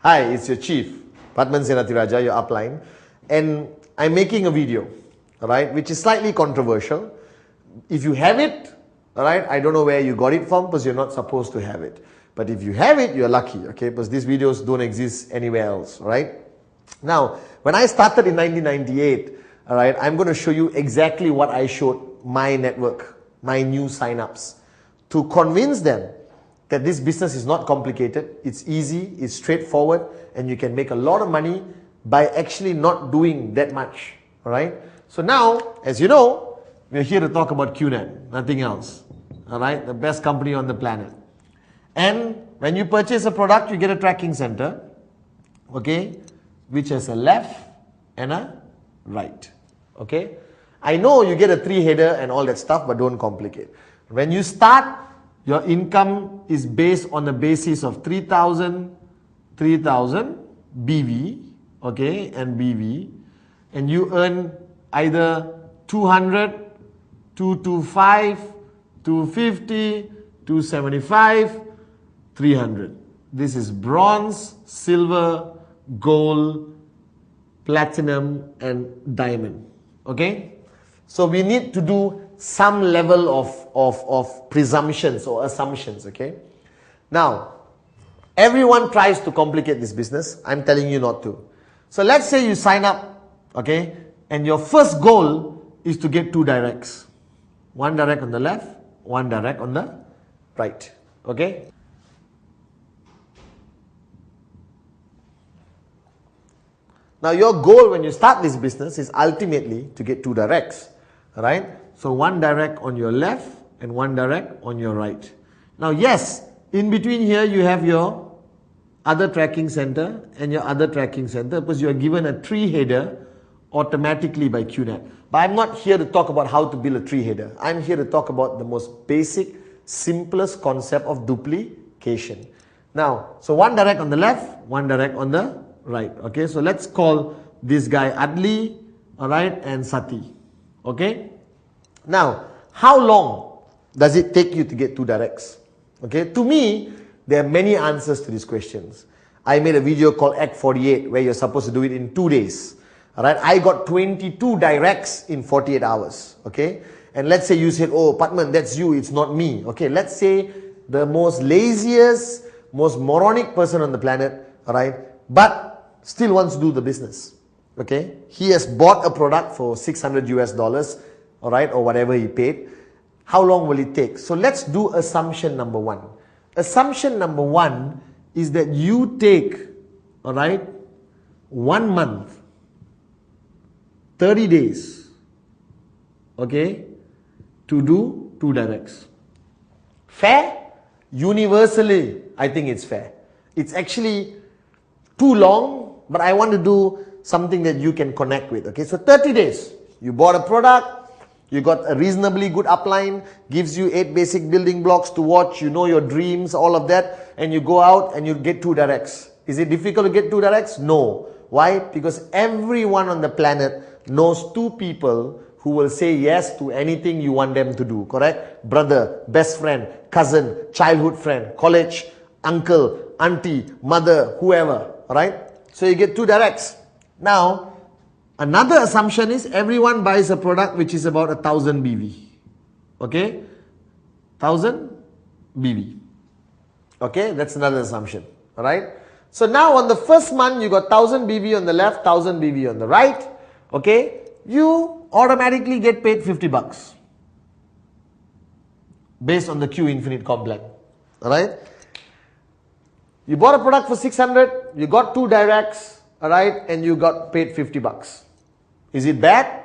Hi, it's your chief, Padman Senathiraja, your upline, and I'm making a video, alright, which is slightly controversial. If you have it, alright, I don't know where you got it from because you're not supposed to have it. But if you have it, you're lucky, okay, because these videos don't exist anywhere else, right? Now, when I started in 1998, alright, I'm going to show you exactly what I showed my network, my new signups, to convince them that this business is not complicated, it's easy, it's straightforward, and you can make a lot of money by actually not doing that much, alright? So now, as you know, we're here to talk about QNet, nothing else, alright? The best company on the planet. And when you purchase a product, you get a tracking center, okay, which has a left and a right, okay? I know you get a 3-header and all that stuff, but don't complicate. When you start, your income is based on the basis of 3,000 BV, okay, and BV, and you earn either 200, 225, 250, 275, 300. This is bronze, silver, gold, platinum, and diamond, okay? So we need to do some level of presumptions or assumptions, okay? Now, everyone tries to complicate this business. I'm telling you not to. So let's say you sign up, okay? And your first goal is to get 2 directs. 1 direct on the left, 1 direct on the right, okay? Now your goal when you start this business is ultimately to get 2 directs, right? So 1 direct on your left and 1 direct on your right. Now yes, in between here you have your other tracking center and your other tracking center because you are given a 3-header automatically by QNet. But I'm not here to talk about how to build a 3-header. I'm here to talk about the most basic, simplest concept of duplication. Now, so 1 direct on the left, 1 direct on the right, okay? So let's call this guy Adli, alright, and Sati, okay? Now, how long does it take you to get 2 directs? Okay, to me, there are many answers to these questions. I made a video called Act 48 where you're supposed to do it in 2 days, alright? I got 22 directs in 48 hours, okay? And let's say you said, oh, Padman, that's you, it's not me, okay? Let's say the most laziest, most moronic person on the planet, alright, but still wants to do the business, okay? He has bought a product for $600 US, alright, or whatever he paid. How long will it take? So let's do assumption number 1. Assumption number 1 is that you take, alright, 1 month, 30 days, okay, to do 2 directs. Fair? Universally, I think it's fair. It's actually too long, but I want to do something that you can connect with, okay? So 30 days, you bought a product, you got a reasonably good upline, gives you 8 basic building blocks to watch, you know your dreams, all of that, and you go out and you get 2 directs. Is it difficult to get 2 directs? No. Why? Because everyone on the planet knows 2 people who will say yes to anything you want them to do, correct? Brother, best friend, cousin, childhood friend, college, uncle, auntie, mother, whoever, alright? So you get 2 directs. Now, another assumption is everyone buys a product which is about 1000 BV. Okay? 1000 BV. Okay? That's another assumption. Alright? So now on the first month, you got 1000 BV on the left, 1000 BV on the right. Okay? You automatically get paid $50 based on the Q Infinite Complex. Alright? You bought a product for 600, you got 2 directs, alright, and you got paid $50. Is it bad?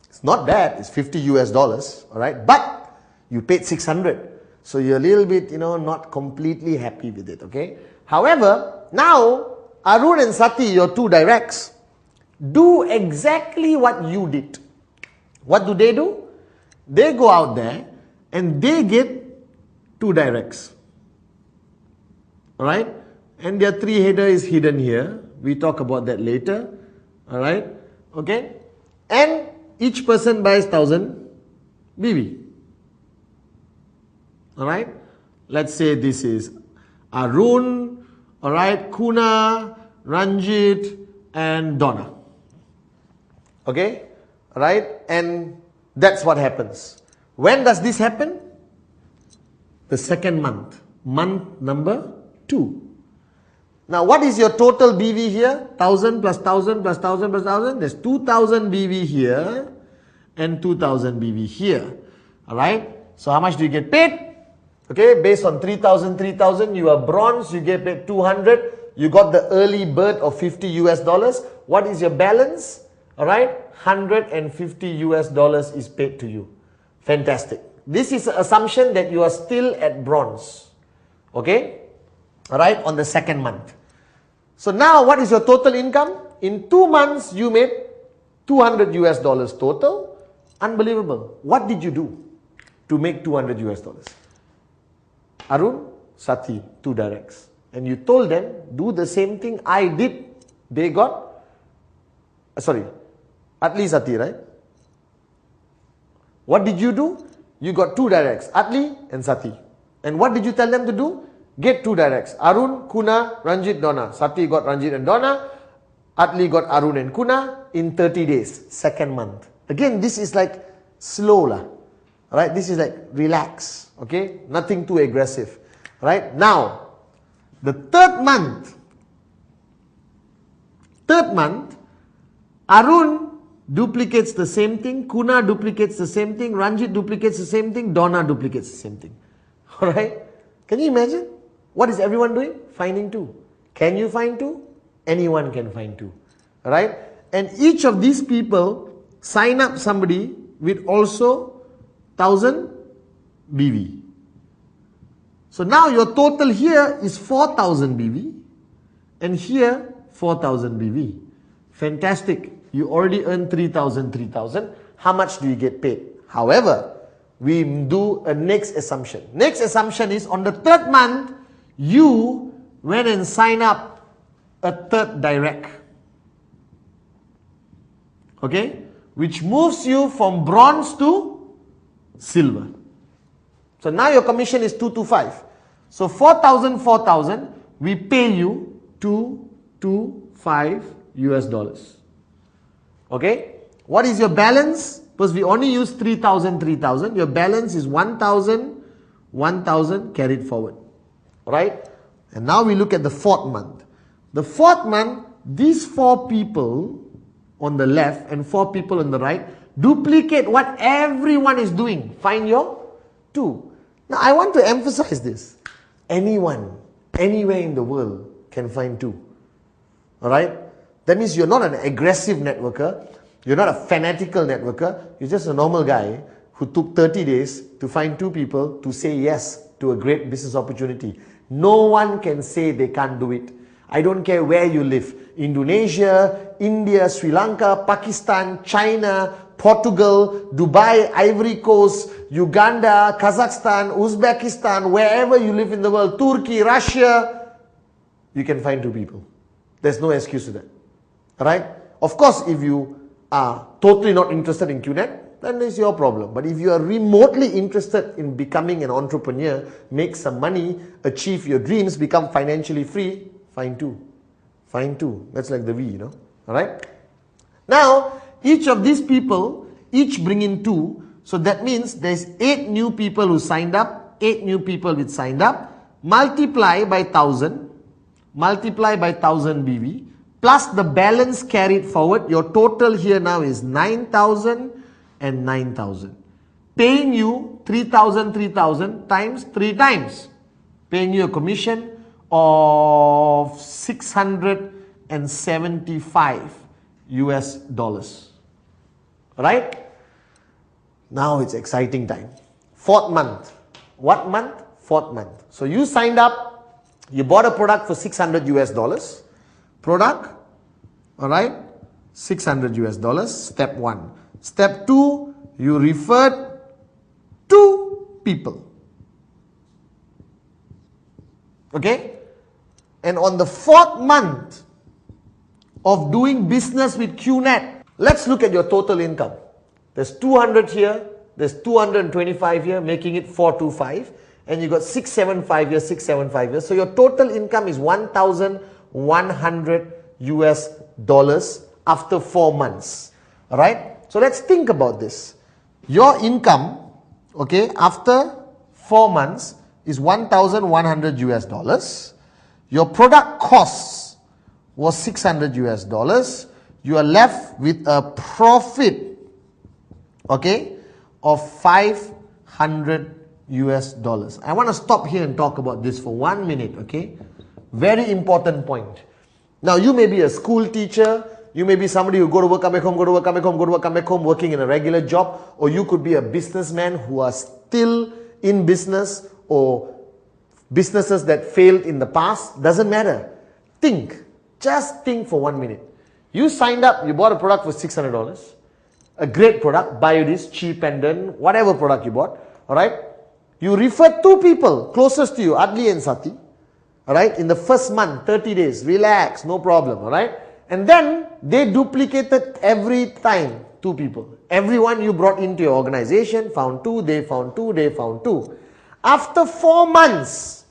It's not bad, it's $50 US, alright, but you paid 600. So you're a little bit, not completely happy with it, okay? However, now, Arun and Sati, your 2 directs, do exactly what you did. What do? They go out there and they get 2 directs. Alright? And their 3-header is hidden here. We talk about that later. Alright? Okay? And each person buys 1000 BV. Alright? Let's say this is Arun, alright, Kuna, Ranjit, and Donna. Okay? Right? And that's what happens. When does this happen? The second month. Month number 2. Now what is your total BV here? 1000 plus 1000 plus 1000 plus 1000. There's 2000 BV here and 2000 BV here. Alright? So how much do you get paid? Okay, based on 3000, 3000, you are bronze, you get paid 200. You got the early bird of 50 US dollars. What is your balance? Alright, 150 US dollars is paid to you. Fantastic. This is an assumption that you are still at bronze. Okay? Alright, on the second month. So now what is your total income? In 2 months, you made 200 US dollars total. Unbelievable. What did you do to make 200 US dollars? Arun, Sati, 2 directs. And you told them, do the same thing I did. They got, Atli, Sati, right? What did you do? You got 2 directs, Atli and Sati. And what did you tell them to do? Get 2 directs. Arun, Kuna, Ranjit, Donna. Sati got Ranjit and Donna. Atli got Arun and Kuna in 30 days, second month. Again, this is like slow lah. Right? This is like relax. Okay? Nothing too aggressive. Right? Now, the third month, Arun duplicates the same thing, Kuna duplicates the same thing, Ranjit duplicates the same thing, Donna duplicates the same thing. Alright? Can you imagine? What is everyone doing? Finding 2. Can you find 2? Anyone can find 2. Alright? And each of these people sign up somebody with also 1000 BV. So now your total here is 4000 BV and here 4000 BV. Fantastic. You already earned 3000, 3000. How much do you get paid? However, we do a next assumption. Next assumption is on the third month, you went and sign up a third direct. Okay? Which moves you from bronze to silver. So now your commission is 225. So 4,000, 4,000, we pay you 225 US dollars. Okay? What is your balance? Because we only use 3,000, 3,000. Your balance is 1,000, 1,000 carried forward. Right? And now we look at the fourth month. The fourth month, these 4 people on the left and 4 people on the right duplicate what everyone is doing. Find your 2. Now I want to emphasize this. Anyone, anywhere in the world can find 2. Alright? That means you're not an aggressive networker. You're not a fanatical networker. You're just a normal guy who took 30 days to find 2 people to say yes to a great business opportunity. No one can say they can't do it. I don't care where you live. Indonesia, India, Sri Lanka, Pakistan, China, Portugal, Dubai, Ivory Coast, Uganda, Kazakhstan, Uzbekistan, wherever you live in the world, Turkey, Russia, you can find 2 people. There's no excuse to that. Right? Of course, if you are totally not interested in QNet, then it's your problem. But if you are remotely interested in becoming an entrepreneur, make some money, achieve your dreams, become financially free, find 2. Find 2. That's like the V, you know. Alright? Now, each of these people, each bring in 2. So that means there's 8 new people who signed up, 8 new people which signed up, multiply by 1000, multiply by 1000 BV, plus the balance carried forward. Your total here now is 9,000 and 9,000. Paying you 3,000, 3,000 times 3 times. Paying you a commission of 675 US dollars. Right? Now it's exciting time. 4th month. What month? 4th month. So you signed up, you bought a product for 600 US dollars. Product, alright, 600 US dollars, step 1. Step 2, you referred 2 people. Okay? And on the 4th month of doing business with QNet, let's look at your total income. There's 200 here, there's 225 here, making it 425. And you got 675 here, 675 here. So your total income is 1,125 $100 after 4 months. Alright? So let's think about this. Your income, okay, after 4 months is $1,100. Your product costs was $600. You are left with a profit, okay, of $500. I want to stop here and talk about this for 1 minute, okay? Very important point. Now, you may be a school teacher, you may be somebody who go to work, come back home, go to work, come back home, go to work, come back home, working in a regular job, or you could be a businessman who are still in business, or businesses that failed in the past. Doesn't matter. Think. Just think for 1 minute. You signed up, you bought a product for $600. A great product, Biodis, cheap pendant, whatever product you bought. Alright? You referred 2 people closest to you, Adli and Sati. Alright? In the first month, 30 days. Relax, no problem. Alright? And then they duplicated every time 2 people. Everyone you brought into your organization found 2, they found 2, they found 2. After 4 months,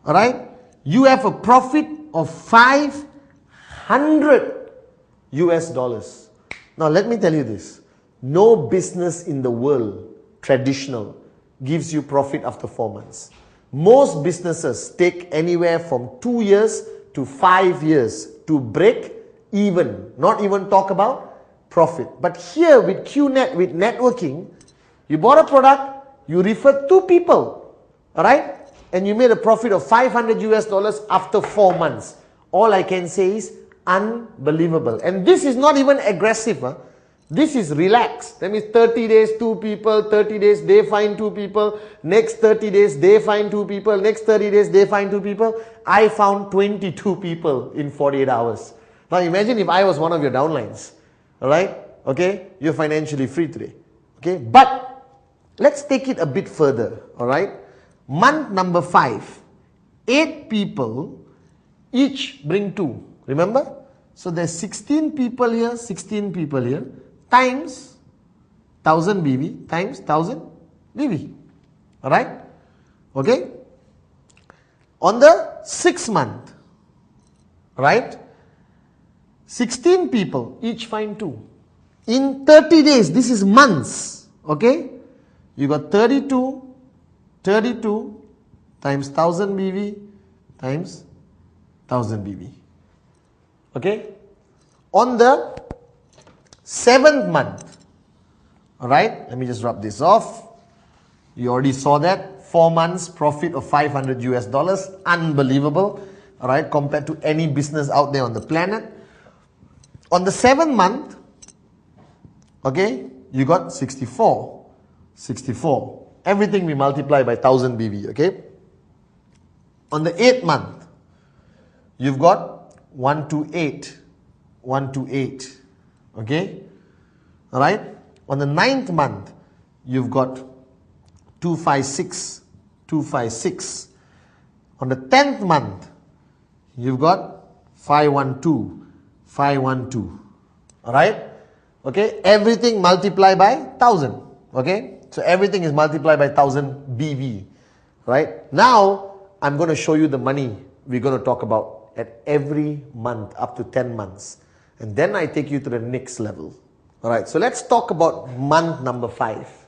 alright, you have a profit of $500. Now let me tell you this. No business in the world, traditional, gives you profit after 4 months. Most businesses take anywhere from 2 years to 5 years to break even. Not even talk about profit. But here with QNet, with networking, you bought a product, you referred 2 people, alright? And you made a profit of $500 after 4 months. All I can say is unbelievable. And this is not even aggressive. This is relaxed. That means 30 days, 2 people, 30 days, they find 2 people, next 30 days, they find 2 people, next 30 days, they find 2 people. I found 22 people in 48 hours. Now imagine if I was one of your downlines. Alright? Okay? You're financially free today. Okay? But let's take it a bit further. Alright? Month number 5, 8 people, each bring 2. Remember? So there's 16 people here, 16 people here, times 1000 BV times 1000 BV. Alright? Okay? On the 6th month, right? 16 people, each find 2. In 30 days, this is months. Okay? You got 32 times 1000 BV times 1000 BV. Okay? On the 7th month, alright, let me just rub this off. You already saw that. 4 months profit of $500. Unbelievable. Alright, compared to any business out there on the planet. On the 7th month, okay, you got 64. Everything we multiply by 1000 BV, okay? On the 8th month, you've got 128, okay? Alright? On the 9th month, you've got 256. On the 10th month, you've got 512. Alright? Okay? Everything multiplied by 1000. Okay? So everything is multiplied by 1000 BV. Right? Now, I'm going to show you the money we're going to talk about at every month up to 10 months. And then I take you to the next level. Alright, so let's talk about month number 5.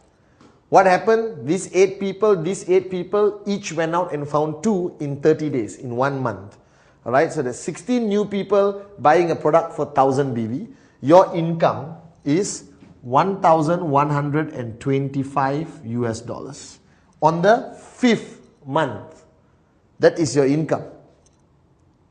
What happened? These 8 people, each went out and found 2 in 30 days, in 1 month. Alright, so there's 16 new people buying a product for 1000 BV. Your income is $1,125 on the 5th month. That is your income,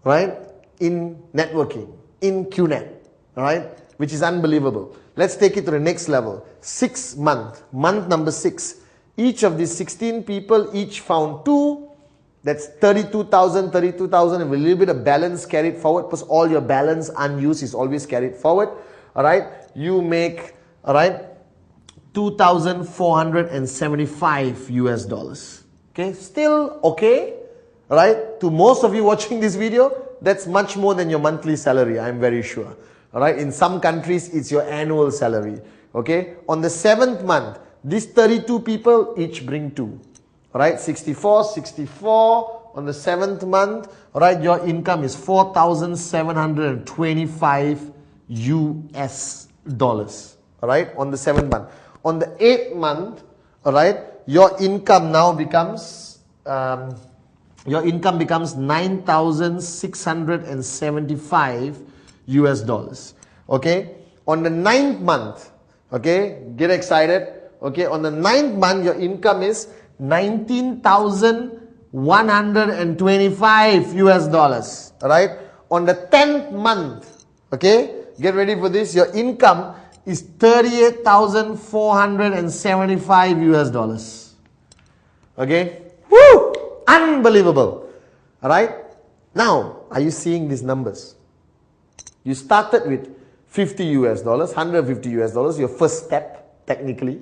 right? In networking, in QNet, right? Which is unbelievable. Let's take it to the next level. 6th month, month number 6. Each of these 16 people each found 2. That's 32,000 with a little bit of balance carried forward, because all your balance unused is always carried forward. Alright, you make, alright, $2,475. Okay, still okay, right? To most of you watching this video, that's much more than your monthly salary, I'm very sure. Alright, in some countries, it's your annual salary. Okay, on the 7th month, these 32 people each bring 2. Alright, 64, On the 7th month, all right, your income is 4,725 US dollars. All right, on the 7th month. On the 8th month, all right, your income now becomes 9,675 US dollars. Okay, on the 9th month, okay, get excited. Okay, on the 9th month, your income is 19,125 US dollars. Alright, on the 10th month, okay, get ready for this, your income is 38,475 US dollars. Okay, woo, unbelievable. Alright, now, are you seeing these numbers? You started with 50 US dollars, 150 US dollars, your first step, technically.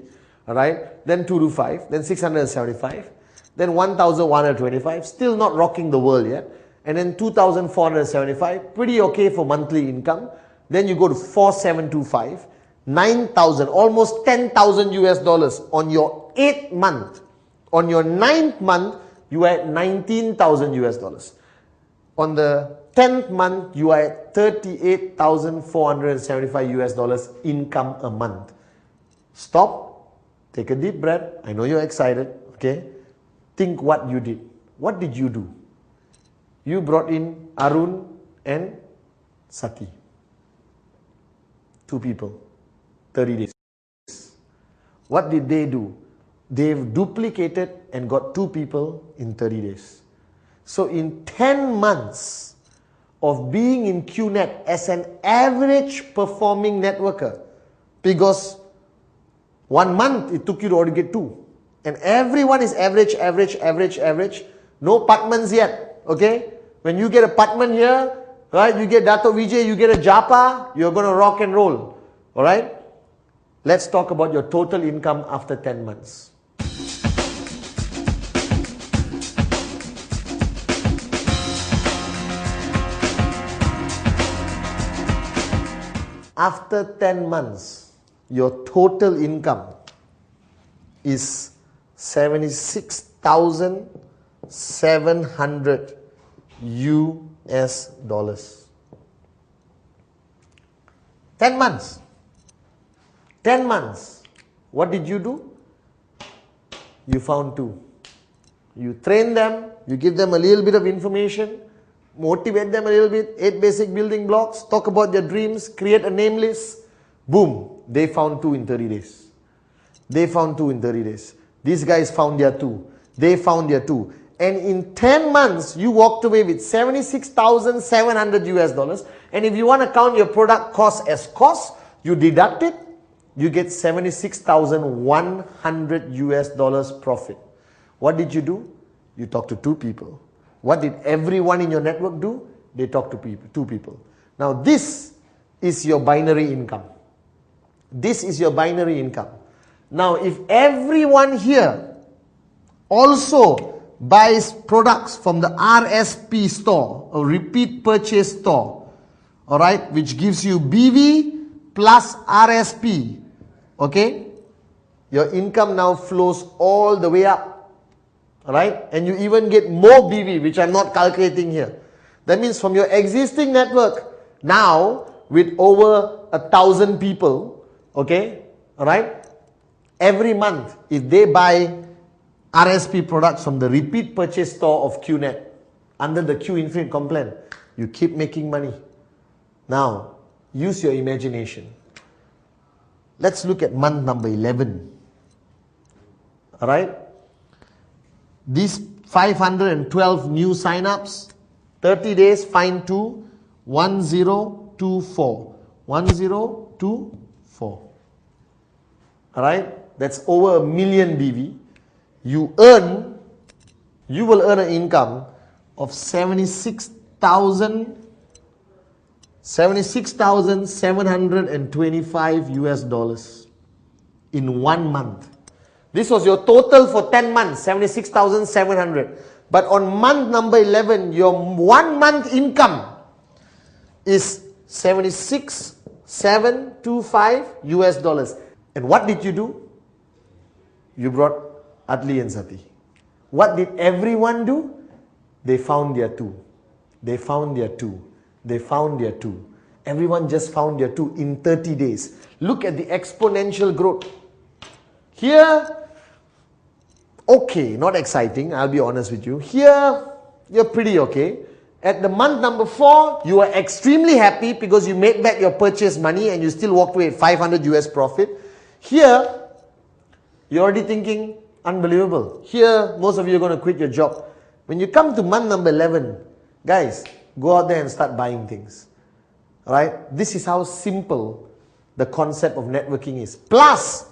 Alright, then 225, then 675, then 1,125, still not rocking the world yet, and then 2,475, pretty okay for monthly income. Then you go to 4,725, 9,000, almost 10,000 US dollars on your 8th month. On your 9th month, you are at 19,000 US dollars. On the 10th month, you are at 38,475 US dollars income a month. Stop. Take a deep breath. I know you're excited, okay? Think what you did. What did you do? You brought in Arun and Sati. 2 people, 30 days. What did they do? They've duplicated and got 2 people in 30 days. So in 10 months of being in QNet as an average performing networker, because 1 month it took you to already get 2. And everyone is average. No Patmans yet. Okay? When you get a Patman here, right, you get Dato Vijay, you get a Japa, you're going to rock and roll. Alright? Let's talk about your total income after 10 months. After 10 months, your total income is 76,700 US dollars. 10 months. 10 months. What did you do? You found 2. You train them, you give them a little bit of information, motivate them a little bit, 8 basic building blocks, talk about their dreams, create a name list. Boom, they found 2 in 30 days. They found 2 in 30 days. These guys found their 2. They found their 2. And in 10 months, you walked away with 76,700 US dollars. And if you want to count your product cost as cost, you deduct it, you get 76,100 US dollars profit. What did you do? You talked to 2 people. What did everyone in your network do? They talked to 2 people. Now this is your binary income. This is your binary income. Now, if everyone here also buys products from the RSP store, or repeat purchase store, all right, which gives you BV plus RSP, okay, your income now flows all the way up, all right, and you even get more BV, which I'm not calculating here. That means from your existing network, now with over 1,000 people, okay, alright, every month, if they buy RSP products from the repeat purchase store of QNet, under the Q Infinite Complan, you keep making money. Now, use your imagination. Let's look at month number 11. Alright, these 512 new sign-ups, 30 days, find 2, 1024. 1024. Alright, that's over 1 million BV. You will earn an income of 76,725 US dollars in 1 month. This was your total for 10 months, 76,700. But on month number 11, your 1 month income is 76,725 US dollars. And what did you do? You brought Adli and Sati. What did everyone do? They found their two. They found their two. They found their two. Everyone just found their two in 30 days. Look at the exponential growth. Here, okay, not exciting, I'll be honest with you. Here, you're pretty okay. At the month number 4, you are extremely happy because you made back your purchase money and you still walked away at 500 US profit. Here, you're already thinking, unbelievable. Here, most of you are going to quit your job. When you come to month number 11, guys, go out there and start buying things. Alright? This is how simple the concept of networking is. Plus,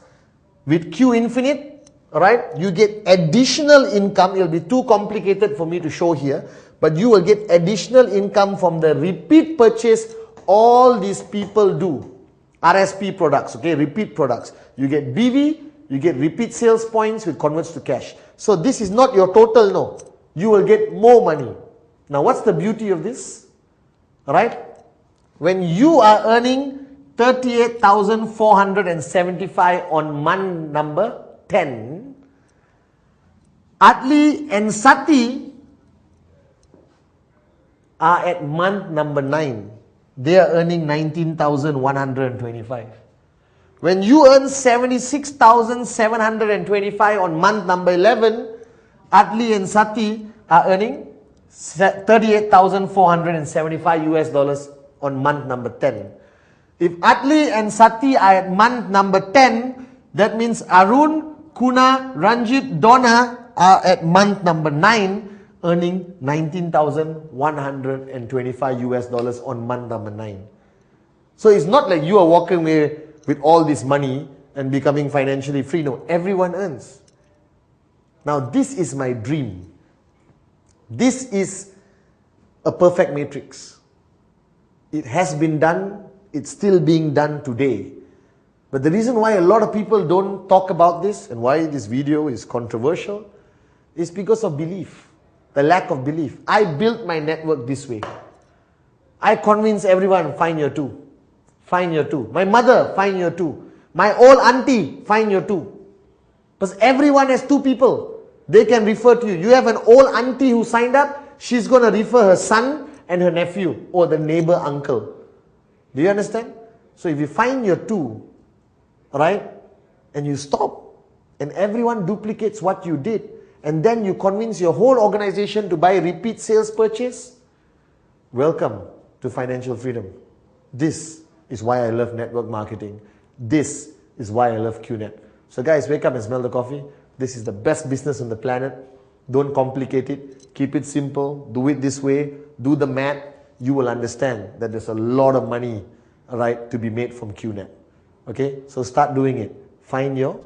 with Q Infinite, alright, you get additional income. It will be too complicated for me to show here. But you will get additional income from the repeat purchase all these people do. RSP products, okay, repeat products. You get BV, you get repeat sales points which converts to cash. So this is not your total, no. You will get more money. Now what's the beauty of this? Alright? When you are earning 38,475 on month number 10, Atli and Sati are at month number 9. They are earning 19,125. When you earn 76,725 on month number 11, Atli and Sati are earning 38,475 US dollars on month number 10. If Atli and Sati are at month number 10, that means Arun, Kuna, Ranjit, Donna are at month number 9, earning 19,125 US dollars on month number 9. So it's not like you are walking away with all this money and becoming financially free. No, everyone earns. Now this is my dream. This is a perfect matrix. It has been done. It's still being done today. But the reason why a lot of people don't talk about this and why this video is controversial is because of belief. The lack of belief. I built my network this way. I convince everyone, find your two. Find your two. My mother, find your two. My old auntie, find your two. Because everyone has two people. They can refer to you. You have an old auntie who signed up. She's going to refer her son and her nephew or the neighbor uncle. Do you understand? So if you find your two, right, and you stop, and everyone duplicates what you did, and then you convince your whole organization to buy repeat sales purchase, welcome to financial freedom. This is why I love network marketing. This is why I love QNet. So guys, wake up and smell the coffee. This is the best business on the planet. Don't complicate it. Keep it simple. Do it this way. Do the math. You will understand that there's a lot of money, right, to be made from QNet. Okay, so start doing it. Find your